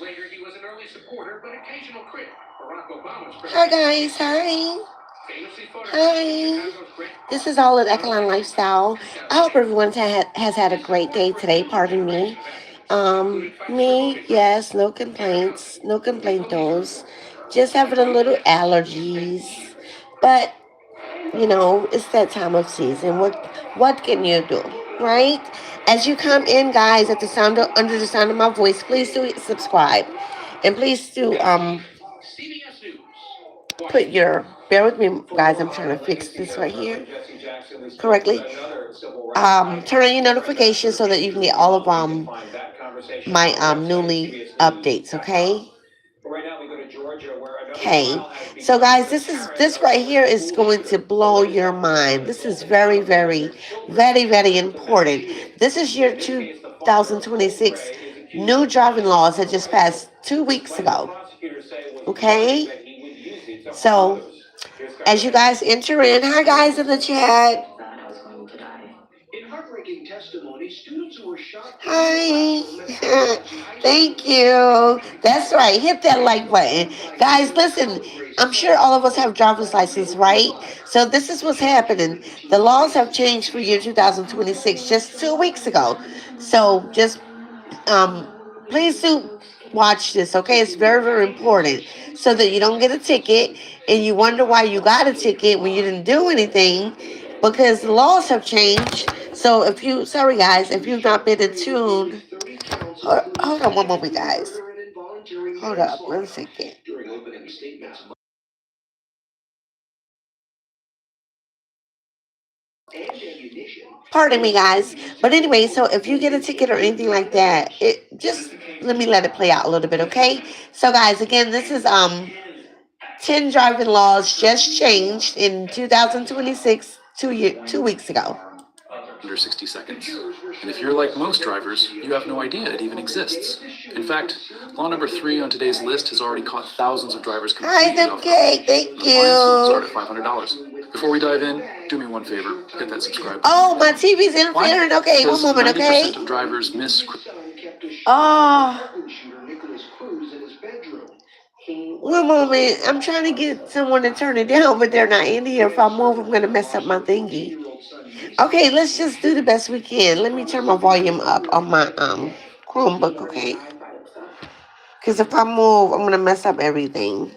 Hi guys, hi. Hi. This is all at Echelon Lifestyle. I hope everyone has had a great day today. Pardon me. Me, yes, no complaints, no complentos. Just having a little allergies, but it's that time of season. What can you do, right? As you come in, guys, at the under the sound of my voice, please do subscribe, and please do put your. Bear with me, guys. I'm trying to fix this right here correctly. Turn on your notifications so that you can get all of my newly updates. Okay. Okay, so guys, this right here is going to blow your mind. This is very, very, very, very important. This is year 2026. New driving laws that just passed 2 weeks ago. Okay, so as you guys enter in, hi guys in the chat. Hi. Thank you. That's right. Hit that like button. Guys, listen, I'm sure all of us have driver's license, right? So this is what's happening. The laws have changed for year 2026 just 2 weeks ago. So just um please do watch this, okay? It's very, very important so that you don't get a ticket and you wonder why you got a ticket when you didn't do anything because the laws have changed. So sorry guys, if you've not been in tune, hold on one moment, guys. Hold up, 1 second. Pardon me, guys. But anyway, so if you get a ticket or anything like that, it just let it play out a little bit, okay? So, guys, again, this is 10 driving laws just changed in 2026, 2 weeks ago. Under 60 seconds. And if you're like most drivers, you have no idea it even exists. In fact, law number 3 on today's list has already caught thousands of drivers completely off guard. Thank The fines start you. at $500. Before we dive in, do me one favor, hit that subscribe button. Oh, my TV's interfering. Okay, one Because moment, 90% okay? of drivers miss. Oh, one moment. I'm trying to get someone to turn it down, but they're not in here. If I move, I'm going to mess up my thingy. Okay, let's just do the best we can. Let me turn my volume up on my Chromebook, okay? Because if I move, I'm going to mess up everything.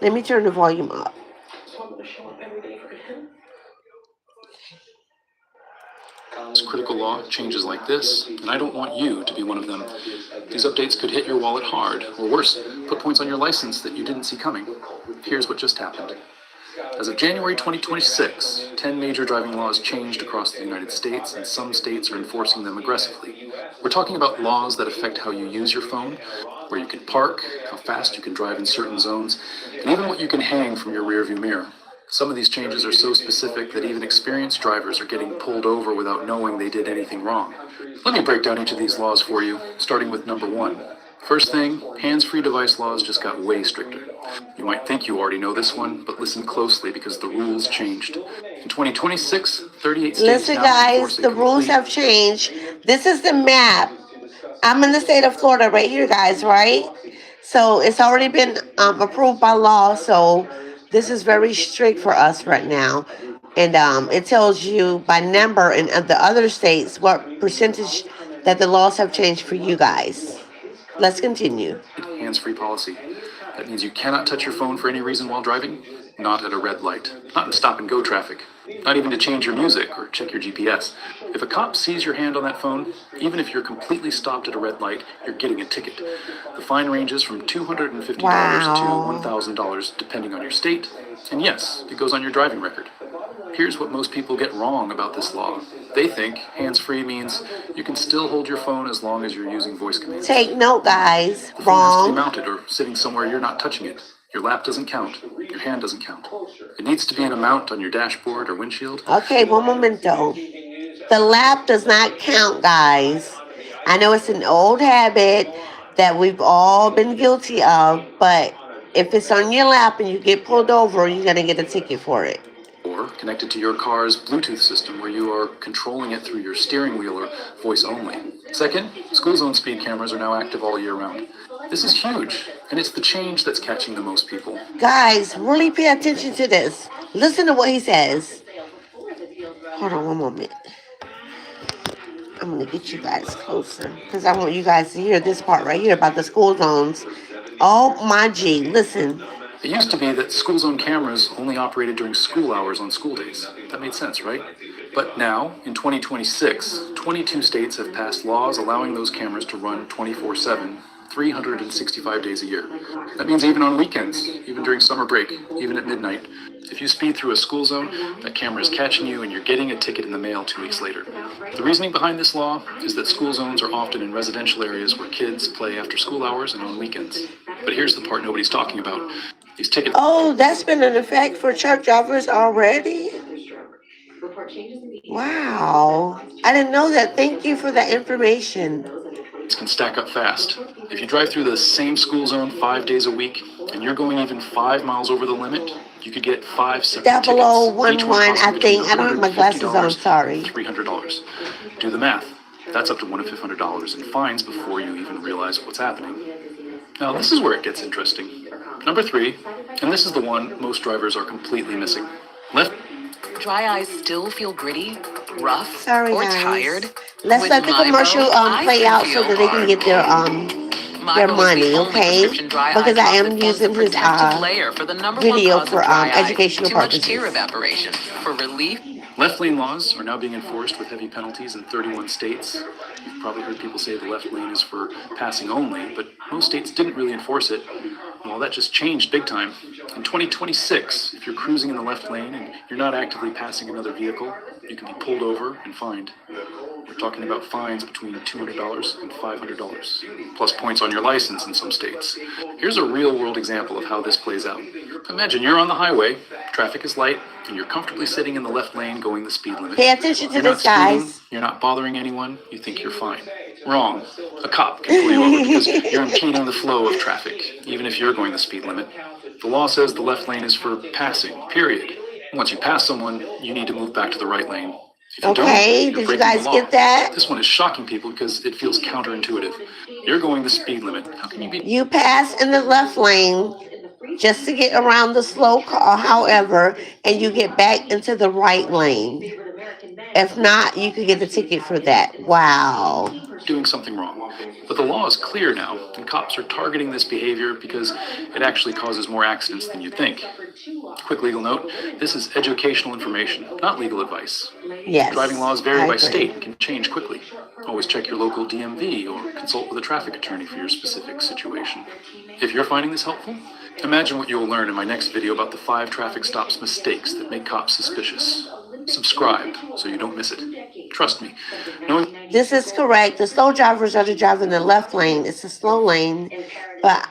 Let me turn the volume up. Critical law changes like this, and I don't want you to be one of them. These updates could hit your wallet hard, or worse, put points on your license that you didn't see coming. Here's what just happened. As of January 2026, 10 major driving laws changed across the United States, and some states are enforcing them aggressively. We're talking about laws that affect how you use your phone, where you can park, how fast you can drive in certain zones, and even what you can hang from your rearview mirror. Some of these changes are so specific that even experienced drivers are getting pulled over without knowing they did anything wrong. Let me break down each of these laws for you, starting with number 1. First thing, hands-free device laws just got way stricter. You might think you already know this one, but listen closely because the rules changed. In 2026, 38 states Listen, now guys, enforce the rules have changed. This is the map. I'm in the state of Florida right here, guys, right? So it's already been approved by law. So this is very strict for us right now. And it tells you by number in the other states what percentage that the laws have changed for you guys. Let's continue. Hands-free policy. That means you cannot touch your phone for any reason while driving. Not at a red light. Not in stop-and-go traffic. Not even to change your music or check your GPS. If a cop sees your hand on that phone, even if you're completely stopped at a red light, you're getting a ticket. The fine ranges from $250 to $1,000 depending on your state. And yes, it goes on your driving record. Here's what most people get wrong about this law. They think hands-free means you can still hold your phone as long as you're using voice commands. Take note, guys. The phone has to be mounted or sitting somewhere you're not touching it. Your lap doesn't count. Your hand doesn't count. It needs to be in a mount on your dashboard or windshield. Okay, one momento. The lap does not count, guys. I know it's an old habit that we've all been guilty of, but if it's on your lap and you get pulled over, you're going to get a ticket for it. or connected to your car's Bluetooth system where you are controlling it through your steering wheel or voice only. Second, school zone speed cameras are now active all year round. This is huge, and it's the change that's catching the most people. Guys, really pay attention to this. Listen to what he says. Hold on one moment. I'm going to get you guys closer because I want you guys to hear this part right here about the school zones. Oh my G, listen. It used to be that school zone cameras only operated during school hours on school days. That made sense, right? But now, in 2026, 22 states have passed laws allowing those cameras to run 24/7, 365 days a year. That means even on weekends, even during summer break, even at midnight. If you speed through a school zone, that camera is catching you and you're getting a ticket in the mail 2 weeks later. The reasoning behind this law is that school zones are often in residential areas where kids play after school hours and on weekends. But here's the part nobody's talking about. These tickets. Oh, that's been in effect for truck drivers already? Wow. I didn't know that. Thank you for that information. Can stack up fast. If you drive through the same school zone 5 days a week and you're going even 5 miles over the limit, you could get 5 separate tickets. 0011, I think. I don't have my glasses on, sorry. $300. Do the math. That's up to $1,500 in fines before you even realize what's happening. Now, this is where it gets interesting. Number 3, and this is the one most drivers are completely missing. Left. Dry eyes still feel gritty, rough, Sorry, or guys. tired? Let's With let the Mybro, commercial I play can out so feel that they can get their Mybro is money, the only okay? prescription dry eye Because I drop am that forms using a his protective layer for the number video one cause for of dry eye, educational too much tear purposes. evaporation. For relief, Left lane laws are now being enforced with heavy penalties in 31 states. You've probably heard people say the left lane is for passing only, but most states didn't really enforce it. Well, that just changed big time. In 2026, if you're cruising in the left lane and you're not actively passing another vehicle, you can be pulled over and fined. We're talking about fines between $200 and $500, plus points on your license in some states. Here's a real-world example of how this plays out. Imagine you're on the highway, traffic is light, and you're comfortably sitting in the left lane going the speed limit. Pay attention to You're not this, guys. speeding, you're not bothering anyone, you think you're fine. Wrong. A cop can pull you over because you're impeding the flow of traffic, even if you're going the speed limit. The law says the left lane is for passing, period. Once you pass someone, you need to move back to the right lane. If you Okay, don't, you're did you breaking guys the law. get that? This one is shocking people because it feels counterintuitive. You're going the speed limit. How can you be? You pass in the left lane just to get around the slow car, however, and you get back into the right lane. If not, you could get the ticket for that. Wow. Doing something wrong. But the law is clear now, and cops are targeting this behavior because it actually causes more accidents than you'd think. Quick legal note, this is educational information, not legal advice. Yes. Driving laws vary I by agree. state and can change quickly. Always check your local DMV or consult with a traffic attorney for your specific situation. If you're finding this helpful, imagine what you will learn in my next video about the 5 traffic stops mistakes that make cops suspicious. Subscribe so you don't miss it. Trust me, knowing This is correct. The slow drivers are to drive in the left lane. It's a slow lane. But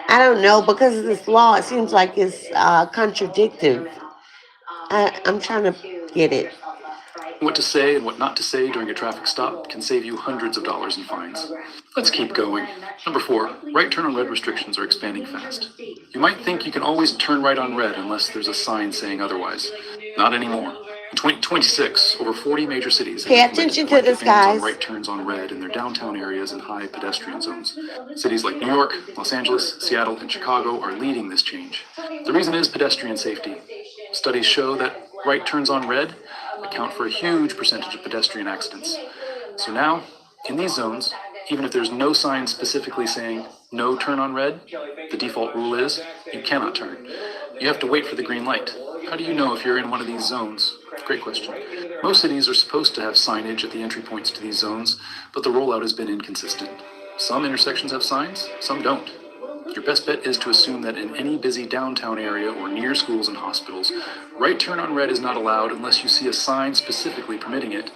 I don't know, because of this law, it seems like it's contradictive. I'm trying to get it. what to say and what not to say during a traffic stop can save you hundreds of dollars in fines. Let's keep going. Number 4, right turn on red restrictions are expanding fast. You might think you can always turn right on red unless there's a sign saying otherwise. Not anymore. In 2026, over 40 major cities have Pay implemented attention to blanket this, bans on guys. right turns on red in their downtown areas and high pedestrian zones. Cities like New York, Los Angeles, Seattle, and Chicago are leading this change. The reason is pedestrian safety. Studies show that right turns on red account for a huge percentage of pedestrian accidents. So now, in these zones, even if there's no sign specifically saying no turn on red, the default rule is you cannot turn. You have to wait for the green light. How do you know if you're in one of these zones? Great question. Most cities are supposed to have signage at the entry points to these zones, but the rollout has been inconsistent. Some intersections have signs, some don't. Your best bet is to assume that in any busy downtown area or near schools and hospitals, right turn on red is not allowed unless you see a sign specifically permitting it.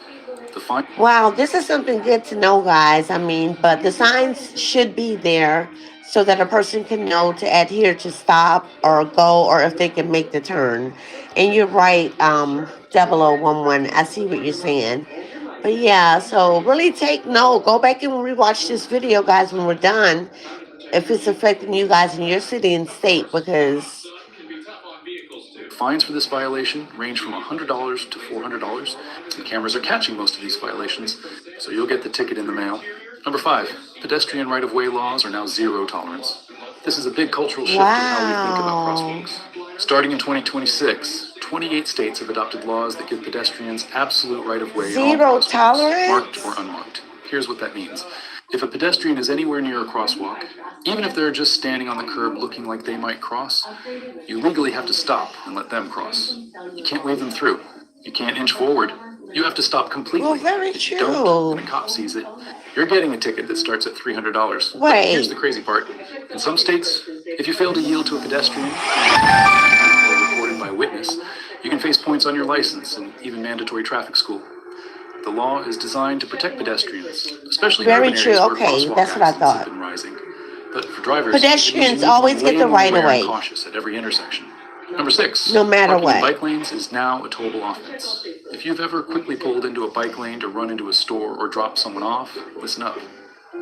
The fine. Wow, this is something good to know, guys. I mean, but the signs should be there so that a person can know to adhere to stop or go, or if they can make the turn. And you're right, 0011. I see what you're saying. But yeah, so really take note. Go back and rewatch this video, guys, when we're done, if it's affecting you guys in your city and state, because Fines for this violation range from $100 to $400, and cameras are catching most of these violations, so you'll get the ticket in the mail. Number 5, pedestrian right-of-way laws are now zero tolerance. This is a big cultural shift in how we think about Wow. crosswalks. Starting in 2026, 28 states have adopted laws that give pedestrians absolute right-of-way in all Zero crosswalks, tolerance? marked or unmarked. Here's what that means. If a pedestrian is anywhere near a crosswalk, even if they're just standing on the curb looking like they might cross, you legally have to stop and let them cross. You can't wave them through. You can't inch forward. You have to stop completely. Well, very If you don't, and a true. cop sees it, you're getting a ticket that starts at $300. But Wait. here's the crazy part. In some states, if you fail to yield to a pedestrian or reported by a witness, you can face points on your license and even mandatory traffic school. The law is designed to protect pedestrians, especially in Very urban true. areas where Okay, crosswalk that's what I accidents have thought. been rising. But for drivers, it means Pedestrians you need to always be get way the more right of aware and way, cautious at every intersection. Number 6, no matter parking in what. bike lanes is now a towable offense. If you've ever quickly pulled into a bike lane to run into a store or drop someone off, listen up.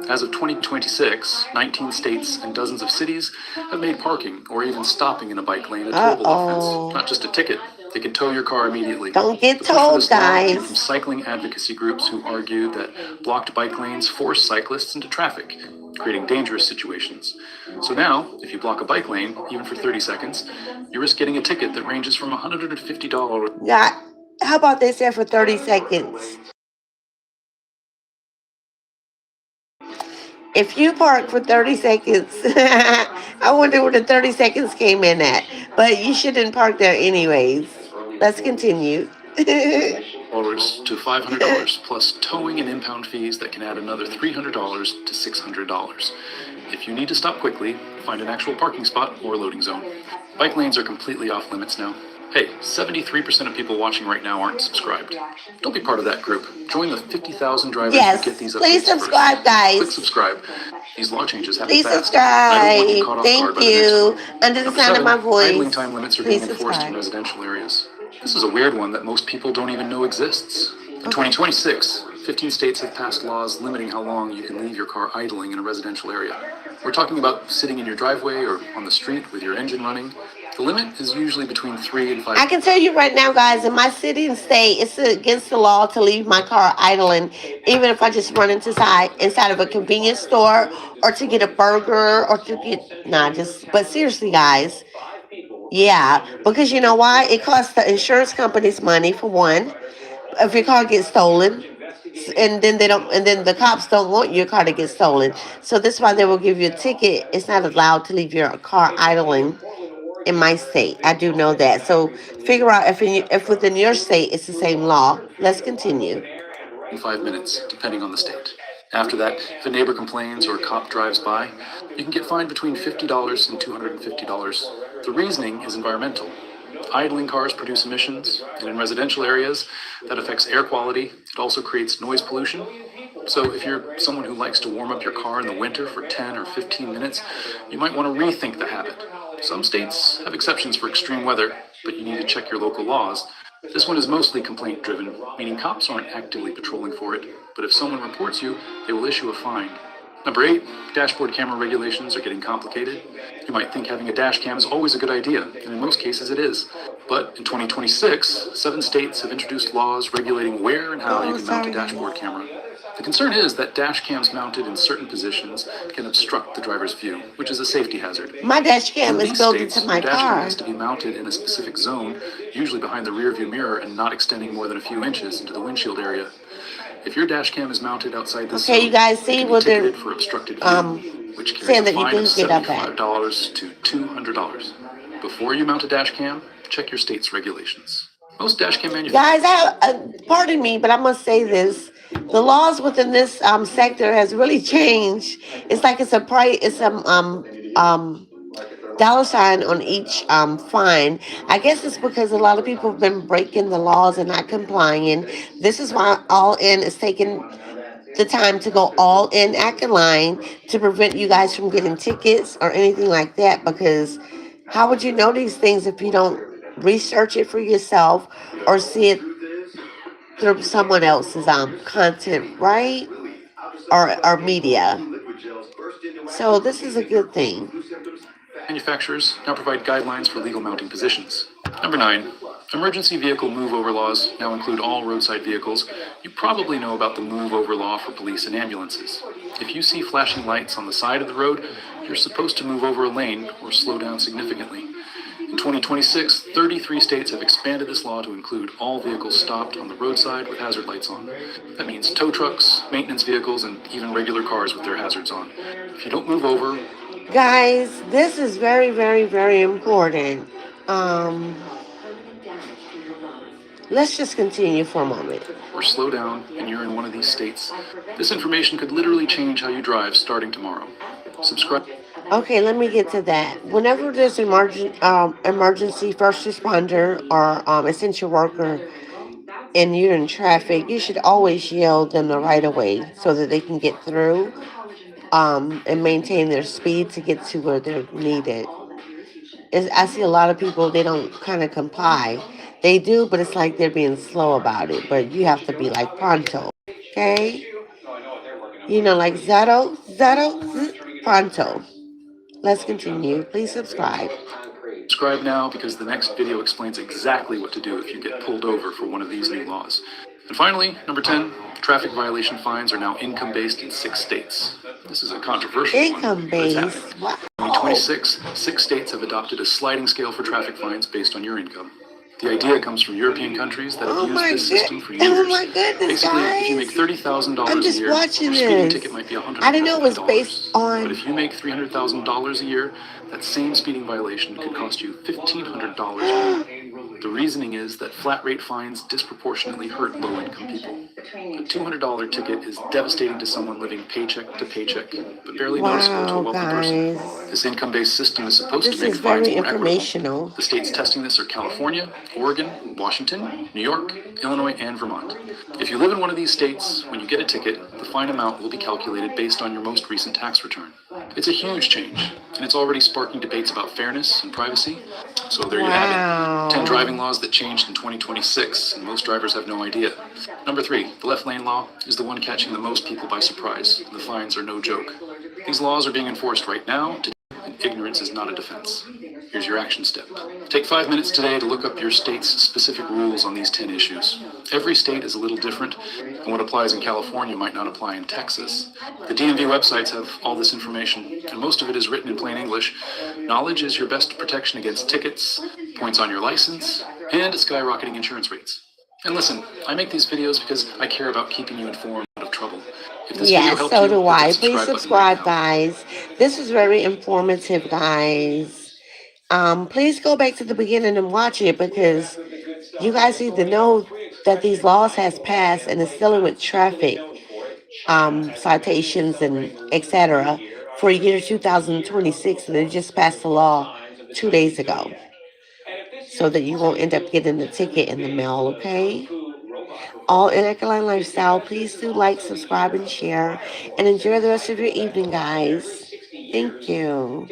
As of 2026, 19 states and dozens of cities have made parking or even stopping in a bike lane a towable offense, Uh-oh. not just a ticket. They can tow your car immediately. Don't get The push for told, this law came from guys. cycling advocacy groups who argue that blocked bike lanes force cyclists into traffic, creating dangerous situations. So now, if you block a bike lane, even for 30 seconds, you risk getting a ticket that ranges from $150. Yeah. How about they said for 30 seconds? If you park for 30 seconds, I wonder where the 30 seconds came in at. But you shouldn't park there anyways. Let's continue. To $500, plus towing and impound fees that can add another $300 to $600. If you need to stop quickly, find an actual parking spot or loading zone. Bike lanes are completely off limits now. Hey, 73% of people watching right now aren't subscribed. Don't be part of that group. Join the 50,000 drivers who get Yes, these please updates subscribe, first. Click guys. subscribe. These law changes happen Please fast. I don't want you subscribe. caught off guard Thank by the next you. one. Under the Number sound of 7, my idling voice, time limits are being please enforced in subscribe. residential areas. This is a weird one that most people don't even know exists. In 2026, 15 states have passed laws limiting how long you can leave your car idling in a residential area. We're talking about sitting in your driveway or on the street with your engine running. The limit is usually between 3 and 5. I can tell you right now, guys, in my city and state, it's against the law to leave my car idling, even if I just run inside of a convenience store or to get a burger or to get but seriously, guys, yeah, because you know why? It costs the insurance companies money for one. If your car gets stolen, and then they don't, and then the cops don't want your car to get stolen, so that's why they will give you a ticket. It's not allowed to leave your car idling in my state. I do know that. So figure out if within your state it's the same law. Let's continue. In 5 minutes, depending on the state. After that, if a neighbor complains or a cop drives by, you can get fined between $50 and $250. The reasoning is environmental. Idling cars produce emissions, and in residential areas, that affects air quality. It also creates noise pollution. So if you're someone who likes to warm up your car in the winter for 10 or 15 minutes, you might want to rethink the habit. Some states have exceptions for extreme weather, but you need to check your local laws. This one is mostly complaint driven, meaning cops aren't actively patrolling for it, but if someone reports you, they will issue a fine. Number 8, dashboard camera regulations are getting complicated. You might think having a dash cam is always a good idea, and in most cases it is. But in 2026, 7 states have introduced laws regulating where and how you can mount a dashboard camera. The concern is that dash cams mounted in certain positions can obstruct the driver's view, which is a safety hazard. My dash In cam is these built states, into my your dash cam car. has to be mounted in a specific zone, usually behind the rear view mirror and not extending more than a few inches into the windshield area. If your dash cam is mounted outside this Okay, zone, you guys it see can be what they're ticketed for obstructed view, which carries saying a that you fine can of get up at. $75 to $200. Before you mount a dash cam, check your state's regulations. Most dash cam manufacturers. Guys, pardon me, but I must say this: the laws within this sector has really changed. It's like it's a price, it's a dollar sign on each fine. I guess it's because a lot of people have been breaking the laws and not complying. This is why All In is taking the time to go all in Ackline to prevent you guys from getting tickets or anything like that. Because how would you know these things if you don't research it for yourself or see it through someone else's content, right? Or media. So this is a good thing. Manufacturers now provide guidelines for legal mounting positions. Number 9. Emergency vehicle move over laws now include all roadside vehicles. You probably know about the move over law for police and ambulances. If you see flashing lights on the side of the road, you're supposed to move over a lane or slow down significantly. In 2026, 33 states have expanded this law to include all vehicles stopped on the roadside with hazard lights on. That means tow trucks, maintenance vehicles, and even regular cars with their hazards on. If you don't move over, Guys, this is very, very, very important. Um, let's just continue for a moment. or slow down and you're in one of these states, this information could literally change how you drive starting tomorrow. Subscribe. Okay, let me get to that. Whenever there's an emergency first responder or essential worker and you're in traffic, you should always yell them the right of way so that they can get through and maintain their speed to get to where they're needed. I see a lot of people, they don't kind of comply. They do, but it's like they're being slow about it. But you have to be like pronto, okay? You know, like pronto. Let's continue. Please subscribe. Subscribe now because the next video explains exactly what to do if you get pulled over for one of these new laws. And finally, number 10, traffic violation fines are now income-based in 6 states. This is a controversial one, but it's happening. Income-based. Wow. In 2026, 6 states have adopted a sliding scale for traffic fines based on your income. The idea comes from European countries that have Oh used my this system for good. years. Oh my goodness, Basically, if you make guys. $30,000 I'm a just year, watching your speeding this. ticket might be $150. I didn't know it was based on. But if you make $300,000 a year, that same speeding violation could cost you $1,500 more. The reasoning is that flat rate fines disproportionately hurt low-income people. A $200 ticket is devastating to someone living paycheck to paycheck, but barely noticeable to a Wow, wealthy person. guys. This income-based system is supposed This to make is fines very more equitable. informational. The states testing this are California, Oregon, Washington, New York, Illinois, and Vermont. If you live in one of these states, when you get a ticket, the fine amount will be calculated based on your most recent tax return. It's a huge change, and it's already sparking debates about fairness and privacy. So there you have it. 10 driving laws that changed in 2026, and most drivers have no idea. Number 3, the left lane law is the one catching the most people by surprise. The fines are no joke. These laws are being enforced right now, and ignorance is not a defense. Here's your action step. Take 5 minutes today to look up your state's specific rules on these 10 issues. Every state is a little different, and what applies in California might not apply in Texas. The DMV websites have all this information, and most of it is written in plain English. Knowledge is your best protection against tickets, points on your license, and skyrocketing insurance rates. And listen, I make these videos because I care about keeping you informed out of trouble. If this video Yes, helped so you, do hit that I. Please button subscribe, right now. guys. This is very informative, guys. Please go back to the beginning and watch it because you guys need to know that these laws has passed and it's dealing with traffic citations and etc. for year 2026, and they just passed the law 2 days ago, so that you won't end up getting the ticket in the mail. Okay. All in Ecoline Lifestyle. Please do like, subscribe, and share, and enjoy the rest of your evening, guys. Thank you.